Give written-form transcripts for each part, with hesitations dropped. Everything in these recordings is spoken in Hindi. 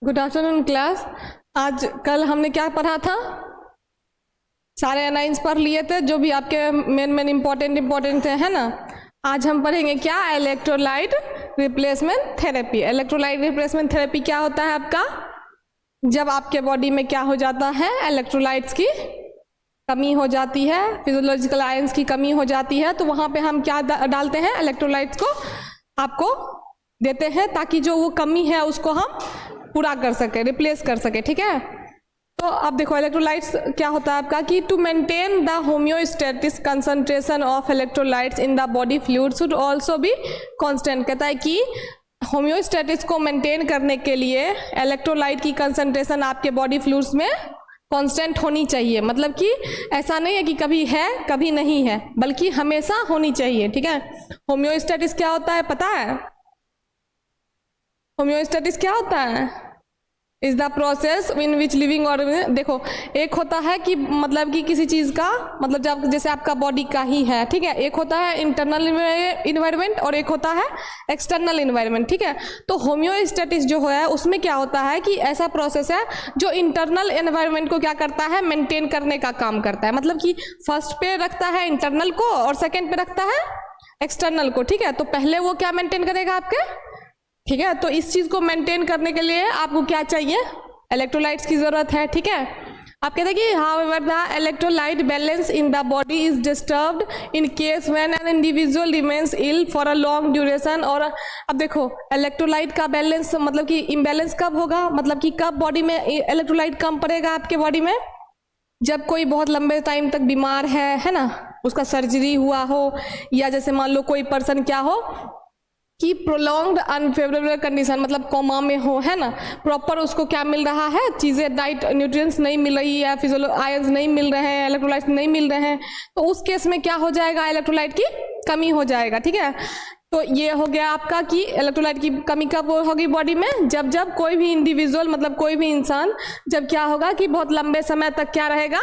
Good afternoon class. आज कल हमने क्या पढ़ा था? सारे एनाइंस पढ़ लिए थे जो भी आपके मेन इम्पोर्टेंट थे, है ना। आज हम पढ़ेंगे क्या? Electrolyte replacement therapy. Electrolyte replacement therapy क्या होता है आपका? जब आपके बॉडी में क्या हो जाता है, इलेक्ट्रोलाइट्स की कमी हो जाती है, फिजियोलॉजिकल आयंस की कमी हो जाती है, तो वहाँ पे हम क्या डालते हैं? इलेक्ट्रोलाइट्स को आपको देते हैं ताकि जो वो कमी है उसको हम पूरा कर सके, रिप्लेस कर सके, ठीक है। तो अब देखो इलेक्ट्रोलाइट्स क्या होता है आपका कि to maintain the homeostatic concentration of electrolytes in the body fluid should also be constant. कहता है कि होम्योस्टैटिक्स को मेंटेन करने के लिए इलेक्ट्रोलाइट की कंसंट्रेशन आपके बॉडी फ्लूइड्स में कांस्टेंट होनी चाहिए। मतलब कि ऐसा नहीं है कि कभी है कभी नहीं है, बल्कि हमेशा होनी चाहिए, ठीक है। होम्योस्टैटिक्स क्या होता है पता है? होम्योस्टैटिक्स क्या होता है? Is the process in which living organism. देखो, एक होता है कि मतलब कि किसी चीज़ का मतलब जब जैसे आपका बॉडी का ही है, ठीक है। एक होता है इंटरनल इन्वायरमेंट और एक होता है एक्सटर्नल इन्वायरमेंट, ठीक है। तो होम्योस्टैटिक्स जो है उसमें क्या होता है कि ऐसा प्रोसेस है जो इंटरनल इन्वायरमेंट को क्या करता है? मेंटेन करने का काम करता है। मतलब कि फर्स्ट पे रखता है इंटरनल को और सेकेंड पे रखता है एक्सटर्नल को, ठीक है। तो पहले वो क्या मेंटेन करेगा आपके, ठीक है। तो इस चीज को मेंटेन करने के लिए आपको क्या चाहिए? इलेक्ट्रोलाइट्स की जरूरत है, ठीक है। आप कहते हैं कि however the electrolyte balance in the body is disturbed in case when an individual remains ill for a long duration. और अब देखो इलेक्ट्रोलाइट का बैलेंस मतलब कि इम्बैलेंस कब होगा? मतलब कि कब बॉडी में इलेक्ट्रोलाइट कम पड़ेगा आपके बॉडी में? जब कोई बहुत लंबे टाइम तक बीमार है ना, उसका सर्जरी हुआ हो, या जैसे मान लो कोई पर्सन क्या हो कि प्रोलॉन्ग्ड अनफेवरेबल कंडीशन, मतलब कोमा में हो, है ना, प्रॉपर उसको क्या मिल रहा है चीज़ें, डाइट न्यूट्रिएंट्स नहीं मिल रही है, फिजियोलॉजिकल आयंस नहीं मिल रहे हैं, इलेक्ट्रोलाइट्स नहीं मिल रहे हैं, तो उस केस में क्या हो जाएगा? इलेक्ट्रोलाइट की कमी हो जाएगा, ठीक है। तो ये हो गया आपका कि इलेक्ट्रोलाइट की कमी कब होगी बॉडी में? जब जब कोई भी इंडिविजुअल मतलब कोई भी इंसान जब क्या होगा कि बहुत लंबे समय तक क्या रहेगा?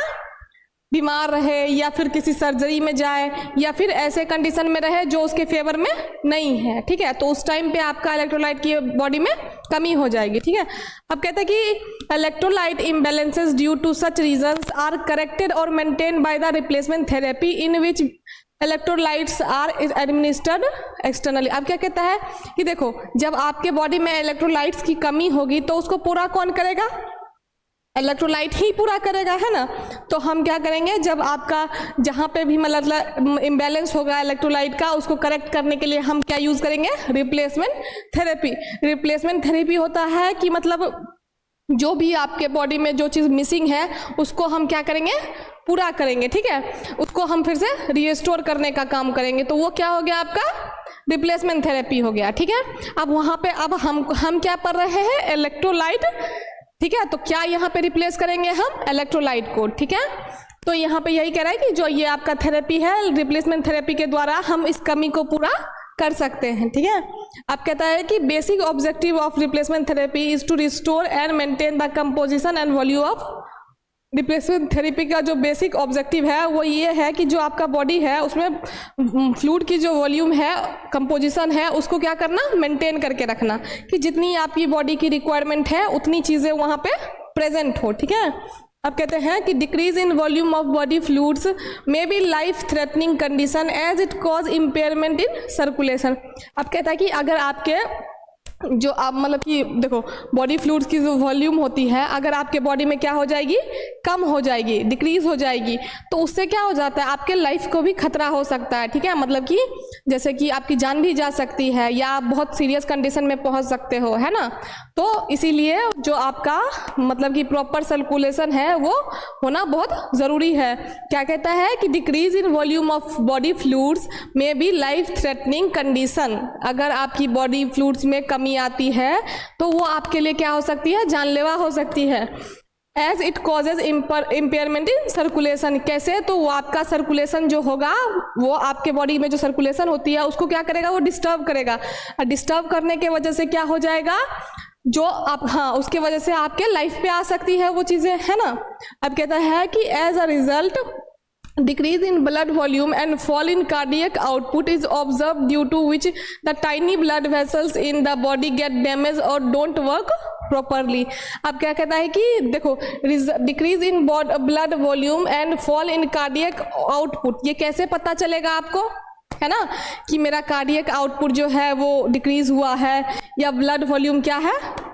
बीमार रहे, या फिर किसी सर्जरी में जाए, या फिर ऐसे कंडीशन में रहे जो उसके फेवर में नहीं है, ठीक है। तो उस टाइम पे आपका इलेक्ट्रोलाइट की बॉडी में कमी हो जाएगी, ठीक है। अब कहते हैं कि electrolyte imbalances due to such reasons are corrected और maintain by the replacement therapy in which electrolytes are administered externally. अब क्या कहता है कि देखो जब आपके बॉडी में इलेक्ट्रोलाइट्स की कमी होगी तो उसको पूरा कौन करेगा? इलेक्ट्रोलाइट ही पूरा करेगा, है ना। तो हम क्या करेंगे, जब आपका जहाँ पे भी मतलब इम्बैलेंस होगा इलेक्ट्रोलाइट का, उसको करेक्ट करने के लिए हम क्या यूज करेंगे? Replacement therapy. रिप्लेसमेंट थेरेपी होता है कि मतलब जो भी आपके बॉडी में जो चीज़ मिसिंग है उसको हम क्या करेंगे? पूरा करेंगे, ठीक है। उसको हम फिर से रीस्टोर करने का काम करेंगे। तो वो क्या हो गया आपका? रिप्लेसमेंट थेरेपी हो गया, ठीक है। अब वहाँ पे अब हम क्या पढ़ रहे हैं? इलेक्ट्रोलाइट, ठीक है। तो क्या यहाँ पे रिप्लेस करेंगे हम? इलेक्ट्रोलाइट को, ठीक है। तो यहाँ पे यही कह रहा है कि जो ये आपका थेरेपी है, रिप्लेसमेंट थेरेपी के द्वारा हम इस कमी को पूरा कर सकते हैं, ठीक है। अब कहता है कि basic objective of replacement therapy is to restore and maintain the composition and volume of. Replacement therapy का जो बेसिक ऑब्जेक्टिव है वो ये है कि जो आपका बॉडी है उसमें फ्लूइड की जो वॉल्यूम है, कंपोजिशन है, उसको क्या करना? मेंटेन करके रखना, कि जितनी आपकी बॉडी की रिक्वायरमेंट है उतनी चीज़ें वहाँ पे प्रेजेंट हो, ठीक है। अब कहते हैं कि decrease in volume of body fluids may be life threatening condition as it cause impairment in circulation. अब कहता है कि अगर आपके जो आप मतलब कि देखो बॉडी फ्लूइड्स की जो वॉल्यूम होती है अगर आपके बॉडी में क्या हो जाएगी? कम हो जाएगी, डिक्रीज हो जाएगी, तो उससे क्या हो जाता है? आपके लाइफ को भी खतरा हो सकता है, ठीक है। मतलब कि जैसे कि आपकी जान भी जा सकती है या आप बहुत सीरियस कंडीशन में पहुंच सकते हो, है ना। तो इसीलिए जो आपका मतलब कि प्रॉपर सर्कुलेशन है वो होना बहुत ज़रूरी है। क्या कहता है कि decrease in volume of body fluids may be life threatening condition. अगर आपकी बॉडी फ्लूइड्स में कमी आती है तो वो आपके लिए क्या हो सकती है? जानलेवा हो सकती है। As it causes impairment in circulation. कैसे? तो वो आपका सर्कुलेशन जो होगा वो आपके बॉडी में जो सर्कुलेशन होती है उसको क्या करेगा? वो डिस्टर्ब करेगा। डिस्टर्ब करने के वजह से क्या हो जाएगा? जो आप उसके वजह से आपके लाइफ पे आ सकती है वो चीज़ें, है ना। अब कहता है कि as a result decrease in blood volume and fall in cardiac output is observed, due to which the tiny blood vessels in the body get damaged or don't work properly. अब क्या कहता है कि देखो, decrease in blood volume and fall in cardiac output, ये कैसे पता चलेगा आपको, है ना, कि मेरा कार्डियक आउटपुट जो है वो डिक्रीज हुआ है या ब्लड वॉल्यूम क्या है,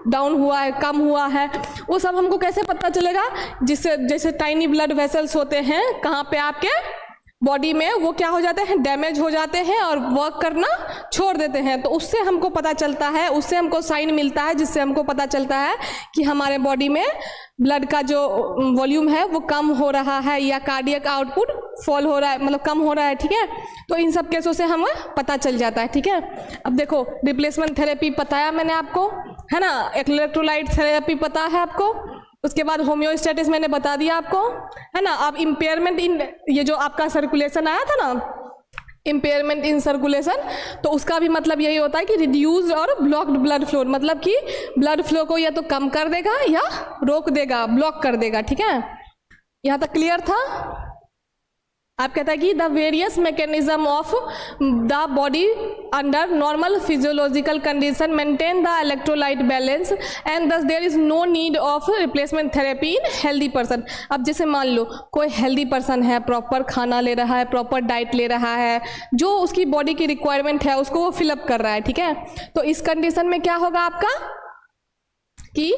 डाउन हुआ है, कम हुआ है, वो सब हमको कैसे पता चलेगा, जिससे जैसे टाइनी ब्लड वेसल्स होते हैं कहाँ पे आपके बॉडी में, वो क्या हो जाते हैं, डैमेज हो जाते हैं और वर्क करना छोड़ देते हैं, तो उससे हमको पता चलता है, उससे हमको साइन मिलता है, जिससे हमको पता चलता है कि हमारे बॉडी में ब्लड का जो वॉल्यूम है वो कम हो रहा है या कार्डियक आउटपुट फॉल हो रहा है, मतलब कम हो रहा है, ठीक है। तो इन सब केसों से हमें पता चल जाता है, ठीक है। अब देखो, रिप्लेसमेंट थेरेपी बताया मैंने आपको, है ना, इलेक्ट्रोलाइट थेरेपी पता है आपको, उसके बाद होम्योस्टेटिस मैंने बता दिया आपको, है ना। अब इम्पेयरमेंट इन, ये जो आपका सर्कुलेशन आया था ना, इम्पेयरमेंट इन सर्कुलेशन, तो उसका भी मतलब यही होता है कि रिड्यूस्ड और ब्लॉक्ड ब्लड फ्लो, मतलब कि ब्लड फ्लो को या तो कम कर देगा या रोक देगा, ब्लॉक कर देगा, ठीक है। यहाँ तक क्लियर था। आप कहता है कि the various mechanism of the body under normal physiological condition maintain the electrolyte balance and thus there is no need of replacement therapy in healthy person. अब जैसे मान लो कोई हेल्दी पर्सन है, प्रॉपर खाना ले रहा है, प्रॉपर डाइट ले रहा है, जो उसकी बॉडी की रिक्वायरमेंट है उसको वो फिलअप कर रहा है, ठीक है। तो इस कंडीशन में क्या होगा आपका कि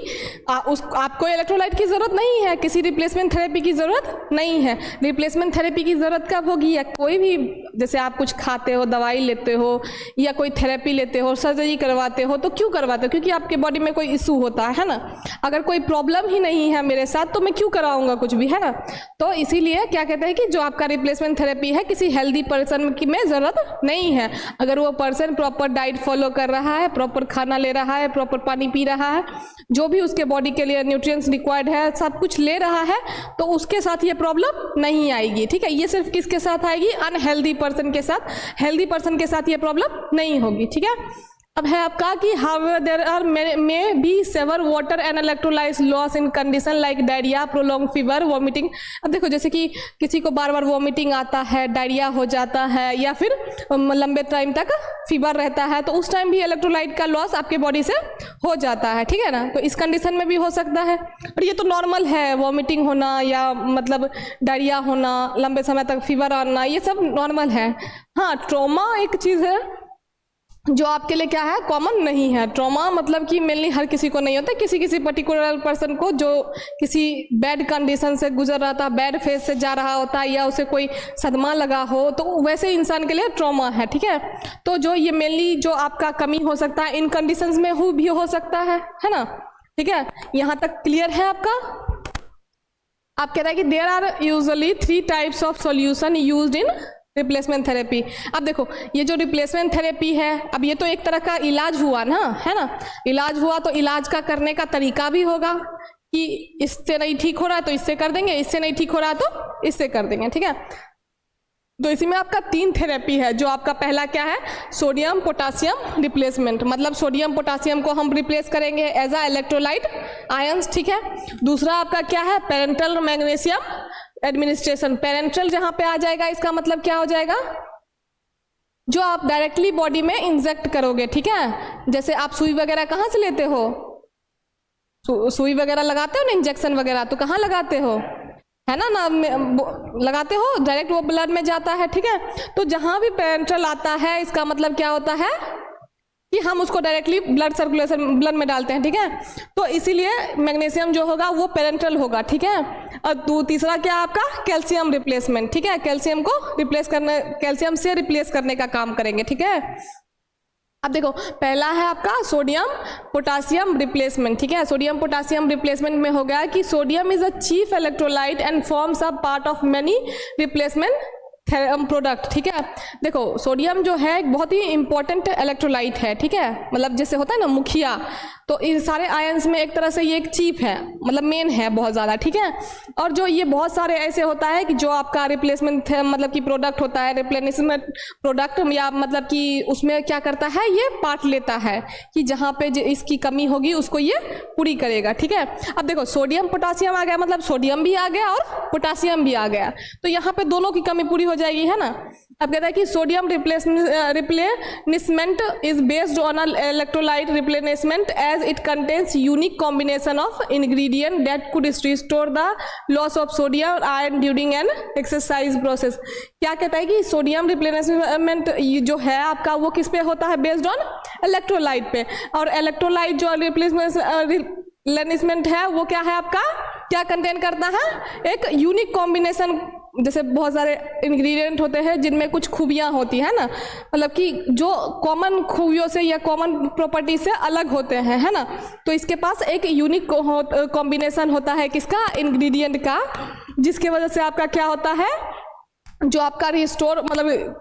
आपको इलेक्ट्रोलाइट की ज़रूरत नहीं है, किसी रिप्लेसमेंट थेरेपी की ज़रूरत नहीं है। रिप्लेसमेंट थेरेपी की ज़रूरत कब होगी, या कोई भी, जैसे आप कुछ खाते हो, दवाई लेते हो या कोई थेरेपी लेते हो, सर्जरी करवाते हो, तो क्यों करवाते हो, क्योंकि आपके बॉडी में कोई इशू होता है ना। अगर कोई प्रॉब्लम ही नहीं है मेरे साथ तो मैं क्यों कराऊंगा कुछ भी, है ना। तो इसीलिए क्या कहते हैं कि जो आपका रिप्लेसमेंट थेरेपी है किसी हेल्दी पर्सन की में ज़रूरत नहीं है। अगर वो पर्सन प्रॉपर डाइट फॉलो कर रहा है, प्रॉपर खाना ले रहा है, प्रॉपर पानी पी रहा है, जो भी उसके बॉडी के लिए न्यूट्रिएंट्स रिक्वायर्ड है सब कुछ ले रहा है, तो उसके साथ ये प्रॉब्लम नहीं आएगी, ठीक है। ये सिर्फ किसके साथ आएगी, अनहेल्दी पर्सन के साथ, हेल्दी पर्सन के साथ ये प्रॉब्लम नहीं होगी, ठीक है। अब है आपका कि how there are may be severe water and electrolytes loss in condition like diarrhoea, prolong fever, vomiting. अब देखो, जैसे कि किसी को बार बार वॉमिटिंग आता है, डायरिया हो जाता है या फिर लंबे टाइम तक फीवर रहता है, तो उस टाइम भी इलेक्ट्रोलाइट का लॉस आपके बॉडी से हो जाता है, ठीक है ना। तो इस कंडीशन में भी हो सकता है, और ये तो नॉर्मल है, वॉमिटिंग होना या मतलब डायरिया होना, लंबे समय तक फीवर आना, ये सब नॉर्मल है। हाँ, ट्रॉमा एक चीज़ है जो आपके लिए क्या है, कॉमन नहीं है। ट्रॉमा मतलब कि मेनली हर किसी को नहीं होता, किसी किसी पर्टिकुलर पर्सन को जो किसी बैड कंडीशन से गुजर रहा था, बैड फेज से जा रहा होता है, या उसे कोई सदमा लगा हो, तो वैसे इंसान के लिए ट्रॉमा है, ठीक है। तो जो ये मेनली जो आपका कमी हो सकता है इन कंडीशंस में भी हो सकता है ना, ठीक है। यहाँ तक क्लियर है आपका। आप कह रहे हैं कि there are usually 3 types of solution used in replacement therapy. अब देखो, ये जो रिप्लेसमेंट थेरेपी है, अब ये तो एक तरह का इलाज हुआ ना, है ना। इलाज हुआ तो इलाज का करने का तरीका भी होगा कि इससे नहीं ठीक हो रहा है तो इससे कर देंगे, इससे नहीं ठीक हो रहा है तो इससे कर देंगे, ठीक है। तो इसी में आपका 3 थेरेपी है। जो आपका पहला क्या है, सोडियम पोटासियम रिप्लेसमेंट, मतलब सोडियम पोटासियम को हम रिप्लेस करेंगे एज अ इलेक्ट्रोलाइट आयंस, ठीक है। दूसरा आपका क्या है, पेरेंटल मैग्नीशियम एडमिनिस्ट्रेशन। पेरेंट्रल जहां पे आ जाएगा, इसका मतलब क्या हो जाएगा, जो आप डायरेक्टली बॉडी में इंजेक्ट करोगे, ठीक है। जैसे आप सुई वगैरह कहाँ से लेते हो, सुई वगैरह लगाते हो ना, इंजेक्शन वगैरह, तो कहाँ लगाते हो, है ना लगाते हो, डायरेक्ट वो ब्लड में जाता है, ठीक है। तो जहां भी पेरेंट्रल आता है, इसका मतलब क्या होता है कि हम उसको डायरेक्टली ब्लड सर्कुलेशन, ब्लड में डालते हैं, ठीक है। तो इसीलिए मैग्नीशियम जो होगा वो पेरेंट्रल होगा, ठीक है। और तीसरा क्या आपका, कैल्शियम रिप्लेसमेंट, ठीक है। कैल्शियम को रिप्लेस करने, कैल्शियम से रिप्लेस करने का काम करेंगे, ठीक है। अब देखो, पहला है आपका सोडियम पोटासियम रिप्लेसमेंट, ठीक है। सोडियम पोटासियम रिप्लेसमेंट में हो गया कि sodium is a chief electrolyte and forms a part of many replacement product, ठीक है। देखो सोडियम जो है एक बहुत ही इंपॉर्टेंट इलेक्ट्रोलाइट है, ठीक है, मतलब जैसे होता है ना मुखिया, तो इन सारे आयंस में एक तरह से ये एक चीफ है, मतलब मेन है बहुत ज़्यादा, ठीक है। और जो ये बहुत सारे ऐसे होता है कि जो आपका रिप्लेसमेंट मतलब कि प्रोडक्ट होता है, रिप्लेसमेंट प्रोडक्ट या मतलब कि उसमें क्या करता है, ये पार्ट लेता है कि जहाँ पे इसकी कमी होगी उसको ये पूरी करेगा, ठीक है। अब देखो सोडियम पोटासियम आ गया, मतलब सोडियम भी आ गया और पोटासियम भी आ गया, तो यहाँ पे दोनों की कमी पूरी हो जाएगी, है ना। अब कहता है कि sodium replenishment is based on electrolyte replenishment as it contains unique combination of ingredient that could restore the loss of sodium iron during an exercise process. क्या कहता है कि सोडियम रिप्लेनिशमेंट जो है आपका वो किस पे होता है, बेस्ड ऑन इलेक्ट्रोलाइट पे, और इलेक्ट्रोलाइट जो रिप्लेनिशमेंट है वो क्या है आपका, क्या कंटेन करता है, एक यूनिक कॉम्बिनेशन, जैसे बहुत सारे इंग्रेडिएंट होते हैं जिनमें कुछ खूबियां होती है ना, मतलब कि जो कॉमन खूबियों से या कॉमन प्रॉपर्टी से अलग होते हैं, है ना। तो इसके पास एक यूनिक कॉम्बिनेशन होता है किसका, इंग्रेडिएंट का, जिसके वजह से आपका क्या होता है, जो आपका रिस्टोर मतलब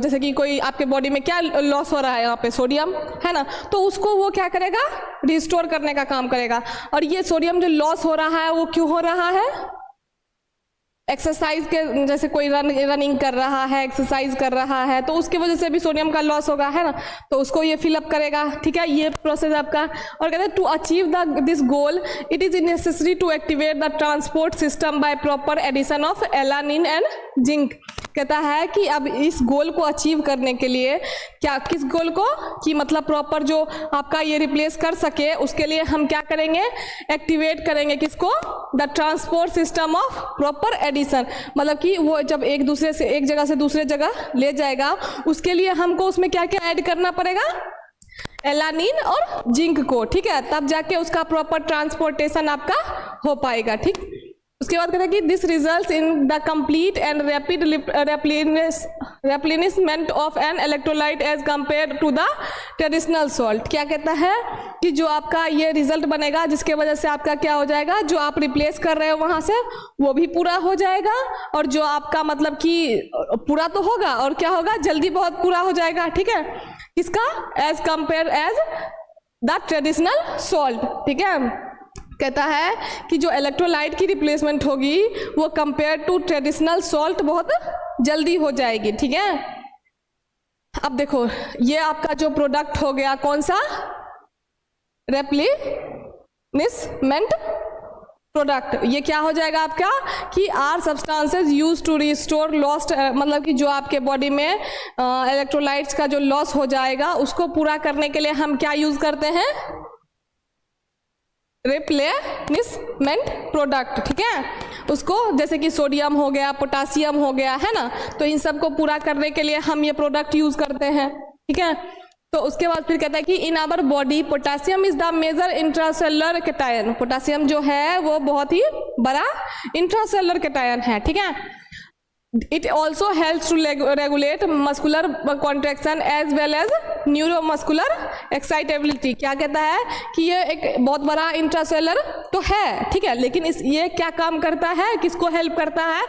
जैसे कि कोई आपके बॉडी में क्या लॉस हो रहा है यहाँ पे सोडियम, है ना, तो उसको वो क्या करेगा, रिस्टोर करने का काम करेगा। और ये सोडियम जो लॉस हो रहा है वो क्यों हो रहा है, एक्सरसाइज के, जैसे कोई रनिंग कर रहा है, एक्सरसाइज कर रहा है, तो उसकी वजह से भी सोडियम का लॉस होगा, है ना, तो उसको ये फिलअप करेगा, ठीक है, ये प्रोसेस आपका। और कहते हैं to achieve this goal it is necessary to activate the transport system by proper addition of alanine and zinc. कहता है कि अब इस गोल को अचीव करने के लिए क्या, किस गोल को, कि मतलब प्रॉपर जो आपका ये रिप्लेस कर सके उसके लिए हम क्या करेंगे, एक्टिवेट करेंगे किसको, the transport system of proper addition, मतलब कि वो जब एक दूसरे से एक जगह से दूसरे जगह ले जाएगा उसके लिए हमको उसमें क्या क्या ऐड करना पड़ेगा, एलानिन और जिंक को, ठीक है, तब जाके उसका प्रॉपर ट्रांसपोर्टेशन आपका हो पाएगा, ठीक। उसके बाद कहते हैं कि this results in the complete and rapid replenishment of an electrolyte as compare to the traditional salt. क्या कहता है कि जो आपका ये रिजल्ट बनेगा जिसके वजह से आपका क्या हो जाएगा, जो आप रिप्लेस कर रहे हो वहां से वो भी पूरा हो जाएगा, और जो आपका मतलब कि पूरा तो होगा और क्या होगा, जल्दी बहुत पूरा हो जाएगा, ठीक है, किसका, as compare as the traditional salt, ठीक है। कहता है कि जो इलेक्ट्रोलाइट की रिप्लेसमेंट होगी वो कंपेयर टू ट्रेडिशनल सॉल्ट बहुत जल्दी हो जाएगी, ठीक है। अब देखो ये आपका जो प्रोडक्ट हो गया कौन सा, रिप्लेनिशमेंट प्रोडक्ट, ये क्या हो जाएगा आपका कि are substances use to restore lost, मतलब कि जो आपके बॉडी में इलेक्ट्रोलाइट्स का जो लॉस हो जाएगा उसको पूरा करने के लिए हम क्या यूज करते हैं, रिप्लेनिशमेंट प्रोडक्ट, ठीक है। उसको जैसे कि सोडियम हो गया, पोटासियम हो गया, है ना, तो इन सब को पूरा करने के लिए हम ये प्रोडक्ट यूज करते हैं, ठीक है। तो उसके बाद फिर कहता है कि in our body potassium is the major intracellular cation, potassium जो है वो बहुत ही बड़ा इंट्रासेलुलर कैटायन है, ठीक है। It also helps to regulate muscular contraction as well as neuromuscular excitability। क्या कहता है कि ये एक बहुत बड़ा इंट्रासेलुलर तो है, ठीक है, लेकिन ये क्या काम करता है, किसको हेल्प करता है,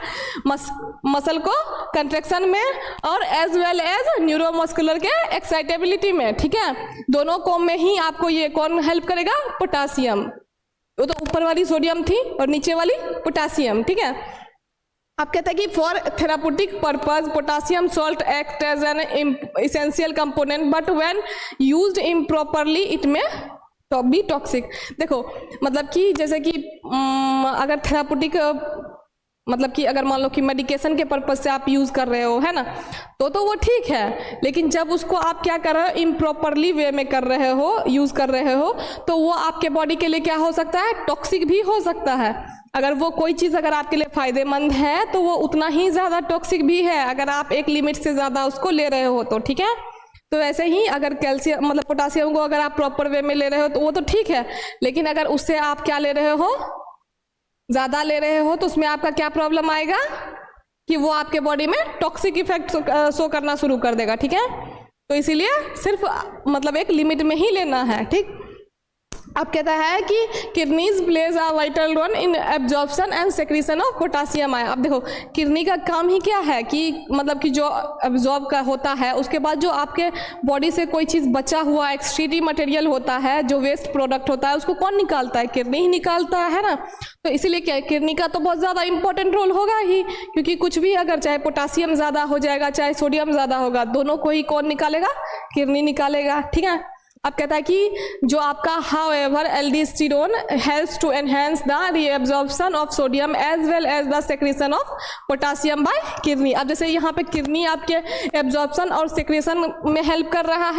मसल को कंट्रैक्शन में और एज वेल एज न्यूरोमस्कुलर के एक्साइटेबिलिटी में, ठीक है, दोनों को में ही आपको ये कौन हेल्प करेगा, पोटासियम, वो तो ऊपर वाली सोडियम थी और नीचे वाली पोटासियम, ठीक है। आप कहते हैं कि for therapeutic purpose potassium salt act as an essential component but when used improperly it में तो बी टॉक्सिक। देखो मतलब कि जैसे कि अगर थेरापुटिक मतलब कि अगर मान लो कि मेडिकेशन के पर्पज से आप यूज कर रहे हो, है ना, तो वो ठीक है, लेकिन जब उसको आप क्या कर रहे हो, इम्प्रॉपरली वे में कर रहे हो, यूज कर रहे हो, तो वो आपके बॉडी के लिए क्या हो सकता है, टॉक्सिक भी हो सकता है। अगर वो कोई चीज़ अगर आपके लिए फायदेमंद है तो वो उतना ही ज़्यादा टॉक्सिक भी है अगर आप एक लिमिट से ज़्यादा उसको ले रहे हो तो, ठीक है। तो ऐसे ही अगर कैल्शियम मतलब पोटासियम को अगर आप प्रॉपर वे में ले रहे हो तो वो तो ठीक है, लेकिन अगर उससे आप क्या ले रहे हो, ज़्यादा ले रहे हो, तो उसमें आपका क्या प्रॉब्लम आएगा कि वो आपके बॉडी में टॉक्सिक इफेक्ट शो करना शुरू कर देगा, ठीक है। तो इसीलिए सिर्फ मतलब एक लिमिट में ही लेना है, ठीक। अब कहता है कि kidneys plays a vital role in absorption and secretion of potassium ion. अब देखो किडनी का काम ही क्या है कि मतलब कि जो एब्जॉर्ब का होता है उसके बाद जो आपके बॉडी से कोई चीज़ बचा हुआ एक्सक्रीटरी मटेरियल होता है, जो वेस्ट प्रोडक्ट होता है, उसको कौन निकालता है? किडनी ही निकालता है ना। तो इसीलिए क्या किडनी का तो बहुत ज़्यादा इंपॉर्टेंट रोल होगा ही, क्योंकि कुछ भी अगर चाहे पोटासियम ज़्यादा हो जाएगा चाहे सोडियम ज़्यादा होगा, दोनों को ही कौन निकालेगा? किडनी निकालेगा। ठीक है। अब कहता है कि जो आपका however aldosterone helps to enhance the reabsorption of sodium as well as the secretion of potassium by kidney. अब जैसे यहाँ पे किडनी आपके एब्जॉर्प्शन और सेक्रेशन में हेल्प कर रहा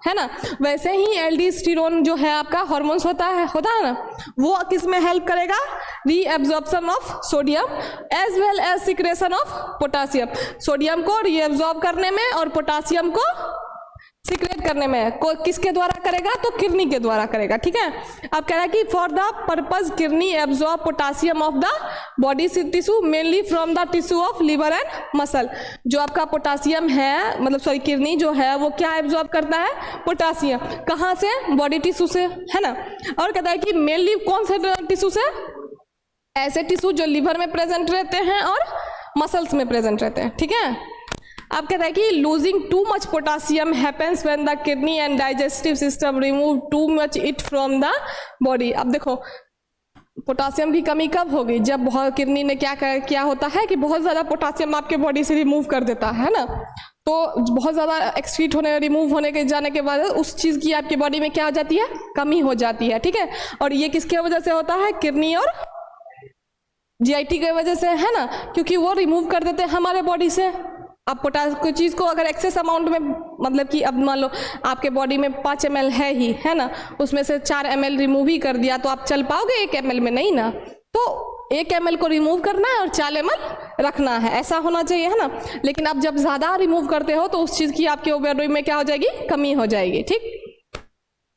है ना, वैसे ही एल्डोस्टेरोन जो है आपका हार्मोन्स होता है ना, वो किस में हेल्प करेगा? Reabsorption of sodium as well as secretion of potassium. Sodium को रीएब्जॉर्ब करने में और पोटासियम को सीक्रेट करने में किसके द्वारा करेगा? तो किडनी के द्वारा करेगा। ठीक है। अब कह रहा है कि for the purpose kidney absorb potassium of the body tissue mainly from the tissue of liver and muscle. जो आपका पोटासियम है, मतलब सॉरी किडनी जो है वो क्या एब्जॉर्ब करता है? पोटासियम। कहाँ से? बॉडी टिश्यू से, है ना। और कहता है कि मेनली कौन से टिश्यू से? ऐसे टिश्यू जो लिवर में प्रेजेंट रहते हैं और मसल्स में प्रेजेंट रहते हैं। ठीक है। अब कहता है कि losing too much potassium happens when the kidney and digestive system remove too much it from the body. अब देखो पोटासियम की कमी कब होगी? जब बहुत किडनी ने क्या होता है कि बहुत ज़्यादा पोटासियम आपके बॉडी से रिमूव कर देता है ना, तो बहुत ज़्यादा एक्सक्रीट होने रिमूव होने के जाने के बाद उस चीज़ की आपकी बॉडी में क्या हो जाती है? कमी हो जाती है। ठीक है। और ये किसके वजह से होता है? किडनी और जीआईटी की वजह से, है ना, क्योंकि वो रिमूव कर देते हैं हमारे बॉडी से। अब कोई चीज़ को अगर एक्सेस अमाउंट में, मतलब कि अब मान लो आपके बॉडी में 5 ml है ना, उसमें से 4 ml रिमूव ही कर दिया, तो आप चल पाओगे 1 ml में? नहीं ना। तो 1 ml को रिमूव करना है और 4 ml रखना है, ऐसा होना चाहिए, है ना। लेकिन आप जब ज़्यादा रिमूव करते हो तो उस चीज़ की आपके बॉडी में क्या हो जाएगी? कमी हो जाएगी। ठीक।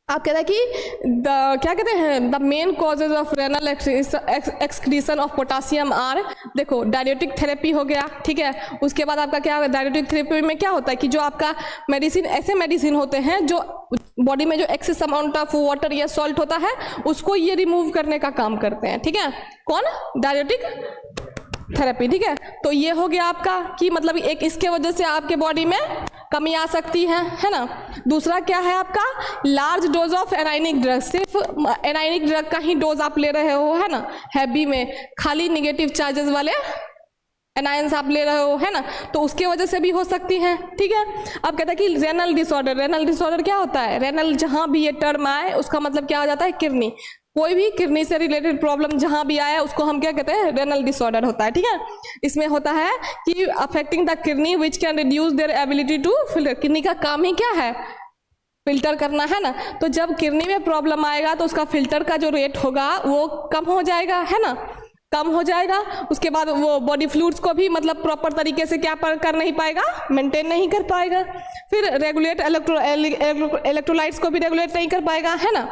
आप कहते हैं कि क्या कहते हैं the main causes of renal excretion of potassium are, देखो डायरेटिक थेरेपी हो गया। ठीक है। उसके बाद आपका क्या होगा? डायरेटिक थेरेपी में क्या होता है कि जो आपका मेडिसिन, ऐसे मेडिसिन होते हैं जो बॉडी में जो एक्सेस अमाउंट ऑफ वाटर या सॉल्ट होता है उसको ये रिमूव करने का काम करते हैं। ठीक है। कौन? Diuretic therapy. ठीक है। तो ये हो गया आपका कि मतलब एक इसके वजह से आपके बॉडी में कमी आ सकती है ना। दूसरा क्या है आपका? Large dose of anionic drug. सिर्फ एनाइनिक ड्रग का ही डोज आप ले रहे हो, है ना, हैवी में, खाली निगेटिव चार्जेस वाले एनायंस आप ले रहे हो, है ना, तो उसके वजह से भी हो सकती है। ठीक है। अब कहता है कि रेनल डिसऑर्डर। रेनल डिसऑर्डर क्या होता है? रेनल जहां भी ये टर्म आए उसका मतलब क्या हो जाता है? किडनी। कोई भी किडनी से रिलेटेड प्रॉब्लम जहां भी आया उसको हम क्या कहते हैं? रेनल डिसऑर्डर होता है। ठीक है। इसमें होता है कि affecting the kidney which can reduce their ability to filter. Kidney का काम ही क्या है? फिल्टर करना, है ना। तो जब किडनी में प्रॉब्लम आएगा तो उसका फिल्टर का जो रेट होगा वो कम हो जाएगा, है ना, कम हो जाएगा। उसके बाद वो बॉडी फ्लूइड्स को भी मतलब प्रॉपर तरीके से क्या कर नहीं पाएगा? मेंटेन नहीं कर पाएगा। फिर रेगुलेट इलेक्ट्रोलाइट्स को भी रेगुलेट नहीं कर पाएगा, है ना।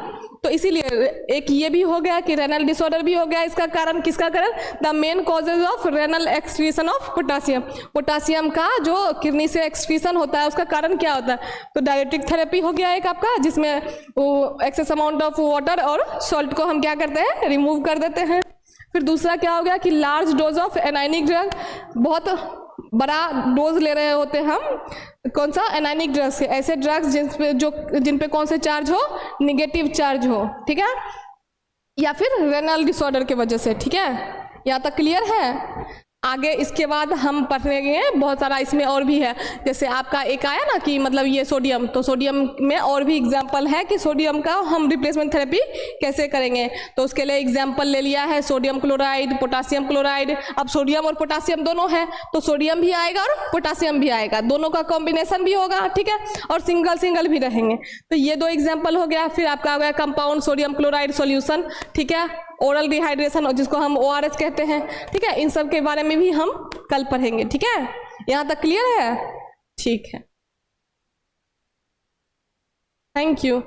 तो इसीलिए एक ये भी हो गया कि रेनल डिसऑर्डर भी हो गया। इसका कारण किसका कारण? The main causes of renal excretion of potassium. Potassium का जो किडनी से एक्सक्रीशन होता है उसका कारण क्या होता है? तो डायरेटिक थेरेपी हो गया एक आपका, जिसमें वो एक्सेस अमाउंट ऑफ वाटर और सॉल्ट को हम क्या करते हैं? रिमूव कर देते हैं। फिर दूसरा क्या हो गया कि large dose of anionic drug. बहुत बड़ा डोज ले रहे होते हम, कौन सा? एनाइनिक ड्रग्स के। ऐसे ड्रग्स जिन पे कौन से चार्ज हो? निगेटिव चार्ज हो। ठीक है। या फिर रेनल डिसऑर्डर के वजह से। ठीक है। यहाँ तक क्लियर है? आगे इसके बाद हम पढ़ेंगे बहुत सारा, इसमें और भी है। जैसे आपका एक आया ना कि मतलब ये सोडियम, तो सोडियम में और भी एग्जाम्पल है कि सोडियम का हम रिप्लेसमेंट थेरेपी कैसे करेंगे। तो उसके लिए एग्जाम्पल ले लिया है सोडियम क्लोराइड, पोटासियम क्लोराइड। अब सोडियम और पोटासियम दोनों है तो सोडियम भी आएगा और पोटासियम भी आएगा, दोनों का कॉम्बिनेशन भी होगा। ठीक है। और सिंगल सिंगल भी रहेंगे। तो ये 2 एग्जाम्पल हो गया। फिर आपका हो गया कंपाउंड सोडियम क्लोराइड सॉल्यूशन। ठीक है। ओरल डिहाइड्रेशन, जिसको हम ORS कहते हैं। ठीक है। इन सब के बारे में भी हम कल पढ़ेंगे। ठीक है। यहाँ तक क्लियर है? ठीक है। Thank you.